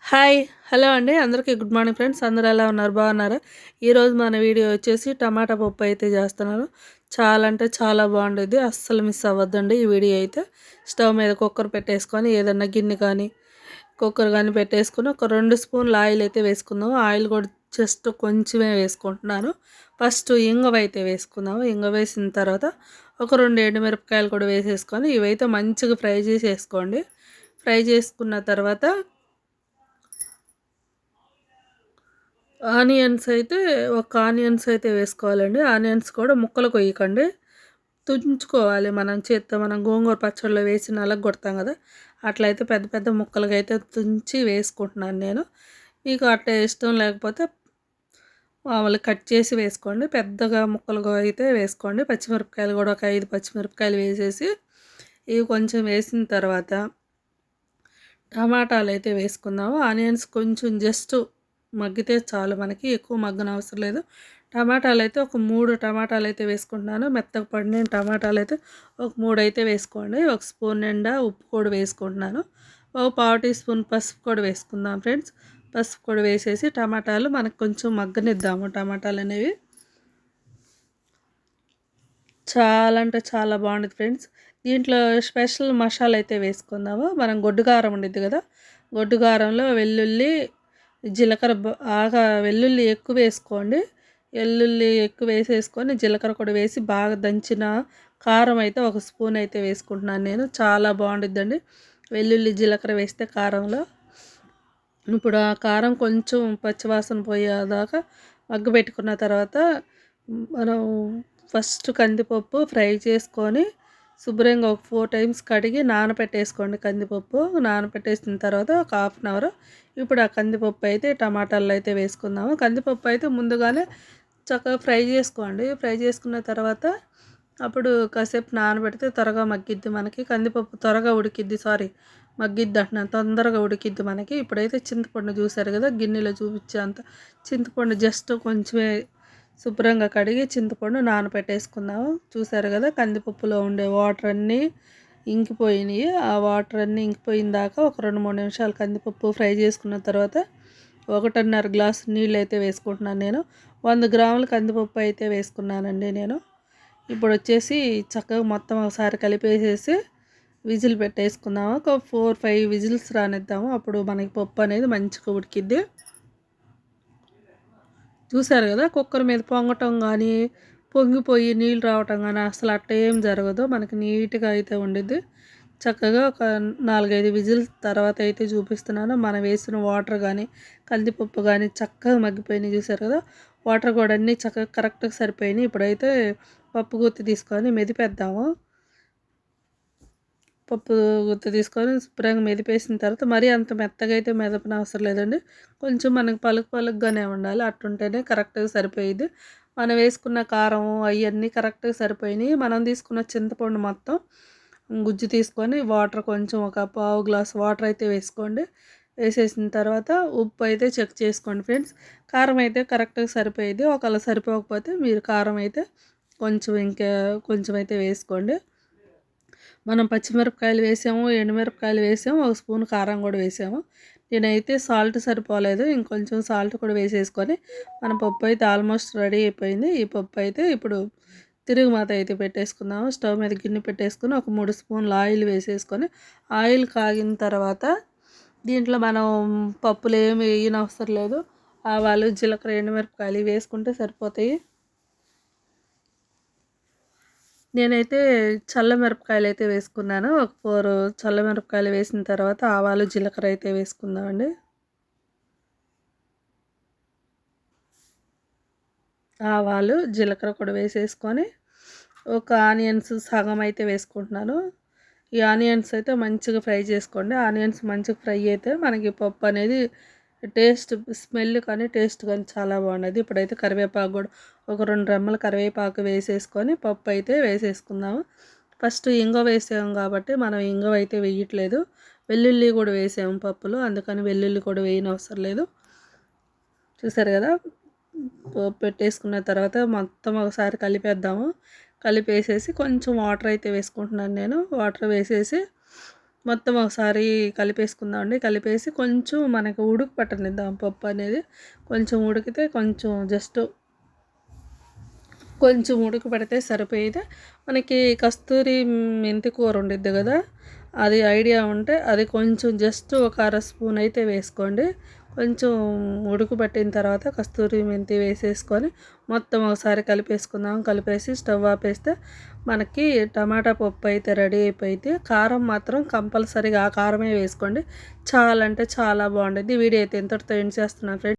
Hi! Hello అండి. అందరికీ good morning friends. అందరూ ఎలా ఉన్నారు? బాగున్నారా? ఈరోజు మన వీడియో వచ్చేసి టమాటా పప్పు అయితే చేస్తున్నాను. చాలా అంటే చాలా బాగుండిద్ది. అస్సలు మిస్ అవ్వద్దండి ఈ వీడియో అయితే. స్టవ్ మీద కుక్కర్ పెట్టేసుకొని ఏదన్నా గిన్నె కానీ, కుక్కర్ కానీ పెట్టేసుకొని ఒక 2 స్పూన్ల ఆయిల్ అయితే వేసుకుందాం. ఆయిల్ కూడా జస్ట్ కొంచెమే వేసుకుంటున్నాను. ఫస్ట్ ఇంగువ అయితే వేసుకుందాము. ఇంగువ వేసిన తర్వాత ఒక 2 ఎండుమిరపకాయలు కూడా వేసేసుకొని ఇవైతే మంచిగా ఫ్రై చేసేసుకోండి. ఫ్రై చేసుకున్న తర్వాత ఆనియన్స్ అయితే వేసుకోవాలండి. ఆనియన్స్ కూడా ముక్కలు కొయ్యకండి. తుంచుకోవాలి మనం చేత్తో. మనం గోంగూర పచ్చడిలో వేసి నలగొడతాం కదా! అట్లయితే పెద్ద పెద్ద ముక్కలుగా అయితే తుంచి వేసుకుంటున్నాను నేను. మీకు అట్లా ఇష్టం లేకపోతే మామూలుగా కట్ చేసి వేసుకోండి. పెద్దగా ముక్కలుగా అయితే వేసుకోండి. పచ్చిమిరపకాయలు కూడా ఒక 5 పచ్చిమిరపకాయలు వేసేసి ఇవి కొంచెం వేసిన తర్వాత టమాటాలు అయితే వేసుకుందాము. ఆనియన్స్ కొంచెం జస్ట్ మగ్గితే చాలు, మనకి ఎక్కువ మగ్గనవసరం లేదు. టమాటాలు అయితే ఒక 3 టమాటాలు అయితే వేసుకుంటున్నాను. మెత్తగా పడిన టమాటాలు అయితే ఒక 3 అయితే వేసుకోండి. ఒక స్పూన్ నిండా ఉప్పు కూడా వేసుకుంటున్నాను. ఒక పావు టీ స్పూన్ పసుపు కూడా వేసుకుందాం ఫ్రెండ్స్. పసుపు కూడా వేసేసి టమాటాలు మనకు కొంచెం మగ్గనిద్దాము. టమాటాలు అనేవి చాలా అంటే చాలా బాగుంటుంది ఫ్రెండ్స్. దీంట్లో స్పెషల్ మసాలా అయితే వేసుకుందాము. మనం గొడ్డు కారం ఉండిద్ది కదా, గొడ్డు కారంలో వెల్లుల్లి, జీలకర్ర బాగా వెల్లుల్లి ఎక్కువ వేసుకోండి. వెల్లుల్లి ఎక్కువ వేసేసుకొని జీలకర్ర కూడా వేసి బాగా దంచిన కారం అయితే ఒక స్పూన్ అయితే వేసుకుంటున్నాను నేను. చాలా బాగుండిద్దండి వెల్లుల్లి జీలకర్ర వేస్తే కారంలో. ఇప్పుడు ఆ కారం కొంచెం పచ్చివాసన పోయేదాకా మగ్గబెట్టుకున్న తర్వాత మనం ఫస్ట్ కందిపప్పు ఫ్రై చేసుకొని శుభ్రంగా ఒక 4 టైమ్స్ కడిగి నానబెట్టేసుకోండి. కందిపప్పు నానబెట్టేసిన తర్వాత ఒక హాఫ్ అన్ అవర్ ఇప్పుడు ఆ కందిపప్పు అయితే టమాటాలు అయితే వేసుకుందాము. కందిపప్పు అయితే ముందుగానే చక్కగా ఫ్రై చేసుకోండి. ఫ్రై చేసుకున్న తర్వాత అప్పుడు కాసేపు నానబెడితే త్వరగా మగ్గిద్ది మనకి. కందిపప్పు త్వరగా ఉడికిద్ది, మగ్గిద్ది అంటున్నాను, తొందరగా ఉడికిద్ది మనకి. ఇప్పుడైతే చింతపండు చూసారు కదా, గిన్నెలో చూపించే అంత చింతపండు జస్ట్ కొంచెమే శుభ్రంగా కడిగి చింతపండు నానబెట్టేసుకుందాము. చూసారు కదా, కందిపప్పులో ఉండే వాటర్ అన్నీ ఇంకిపోయినాయి. ఆ వాటర్ అన్నీ ఇంకిపోయిన దాకా ఒక 2-3 నిమిషాలు కందిపప్పు ఫ్రై చేసుకున్న తర్వాత 1.5 గ్లాసు నీళ్ళు అయితే వేసుకుంటున్నాను నేను. 100 గ్రాముల కందిపప్పు అయితే వేసుకున్నానండి నేను. ఇప్పుడు వచ్చేసి చక్కగా మొత్తం ఒకసారి కలిపేసేసి విజిల్ పెట్టేసుకుందాము. ఒక 4-5 విజిల్స్ రానిద్దాము. అప్పుడు మనకి పప్పు అనేది మంచిగా ఉడికిద్ది. చూసారు కదా, కుక్కర్ మీద పొంగటం కానీ, పొంగిపోయి నీళ్ళు రావటం కానీ అసలు అట్ట ఏం జరగదు. మనకి నీట్గా అయితే ఉండిద్ది. చక్కగా ఒక 4-5 విజిల్స్ తర్వాత అయితే చూపిస్తున్నాను. మనం వేసిన వాటర్ కానీ, కందిపప్పు కానీ చక్కగా మగ్గిపోయినాయి. చూసారు కదా, వాటర్ కూడా అన్నీ చక్కగా కరెక్ట్గా సరిపోయినాయి. ఇప్పుడైతే పప్పు గుత్తి తీసుకొని మెదిపేద్దాము. పప్పు గుత్తి తీసుకొని శుభ్రంగా మెదిపేసిన తర్వాత మరీ అంత మెత్తగా అయితే మెదపనవసరం లేదండి. కొంచెం మనకి పలుకుగానే ఉండాలి. అట్టుంటేనే కరెక్ట్గా సరిపోయిద్ది. మనం వేసుకున్న కారం అవన్నీ కరెక్ట్గా సరిపోయినాయి. మనం తీసుకున్న చింతపండు మొత్తం గుజ్జు తీసుకొని వాటర్ కొంచెం ఒక పావు గ్లాస్ వాటర్ అయితే వేసుకోండి. వేసేసిన తర్వాత ఉప్పు అయితే చెక్ చేసుకోండి ఫ్రెండ్స్. కారం అయితే కరెక్ట్గా సరిపోయిద్ది. ఒకవేళ సరిపోకపోతే మీరు కారం అయితే ఇంకా కొంచెం అయితే వేసుకోండి. మనం పచ్చిమిరపకాయలు వేసాము, ఎండుమిరపకాయలు వేసాము, ఒక స్పూన్ కారం కూడా వేసాము. నేనైతే సాల్ట్ సరిపోలేదు, ఇంకొంచెం సాల్ట్ కూడా వేసేసుకొని మన పప్పు అయితే ఆల్మోస్ట్ రెడీ అయిపోయింది. ఈ పప్పు అయితే ఇప్పుడు తిరుగుమాత అయితే పెట్టేసుకుందాము. స్టవ్ మీద గిన్నె పెట్టేసుకొని ఒక 3 స్పూన్ల ఆయిల్ వేసేసుకొని ఆయిల్ కాగిన తర్వాత దీంట్లో మనం పప్పులు ఏమి వేయనవసరం లేదు. ఆవాలు, జీలకర్ర, ఎండుమిరపకాయలు వేసుకుంటే సరిపోతాయి. నేనైతే చల్ల మిరపకాయలు అయితే వేసుకున్నాను. ఒక 4 చల్ల మిరపకాయలు వేసిన తర్వాత ఆవాలు, జీలకర్ర అయితే వేసుకుందామండి. ఆవాలు, జీలకర్ర కూడా వేసేసుకొని ఒక ఆనియన్స్ సగం అయితే వేసుకుంటున్నాను. ఈ ఆనియన్స్ అయితే మంచిగా ఫ్రై చేసుకోండి. ఆనియన్స్ మంచిగా ఫ్రై అయితే మనకి పప్పు అనేది స్మెల్ కానీ టేస్ట్ కానీ చాలా బాగున్నది. ఇప్పుడైతే కరివేపాకు కూడా ఒక 2 రెమ్మల కరివేపాకు వేసేసుకొని పప్పు అయితే వేసేసుకుందాము. ఫస్ట్ ఇంగువ వేసాము కాబట్టి మనం ఇంగువ అయితే వేయట్లేదు. వెల్లుల్లి కూడా వేసాము పప్పులో, అందుకని వెల్లుల్లి కూడా వేయనవసరం లేదు. చూసారు కదా, పెట్టేసుకున్న తర్వాత మొత్తం ఒకసారి కలిపేద్దాము. కలిపేసేసి కొంచెం వాటర్ అయితే వేసుకుంటున్నాను నేను. వాటర్ వేసేసి మొత్తం ఒకసారి కలిపేసుకుందామండి. కలిపేసి కొంచెం మనకు ఉడుకు పట్టనిద్దాం పప్పు అనేది. కొంచెం ఉడికితే కొంచెం ఉడుకు పడితే సరిపోయేది. మనకి కస్తూరి మెంతి కూర ఉండిద్ది కదా, అది ఐడియా ఉంటే అది కొంచెం ఒక అర స్పూన్ అయితే వేసుకోండి. కొంచెం ఉడుకు పట్టిన తర్వాత కస్తూరి మెంతి వేసేసుకొని మొత్తం ఒకసారి కలిపేసుకుందాం. కలిపేసి స్టవ్ ఆపేస్తే మనకి టమాటా పప్పు అయితే రెడీ అయిపోయింది. కారం మాత్రం కంపల్సరీగా ఆ కారమే వేసుకోండి. చాలా అంటే చాలా బాగుంటుంది. వీడియో అయితే ఇంతటితో ఎండ్ చేస్తున్నాను ఫ్రెండ్స్.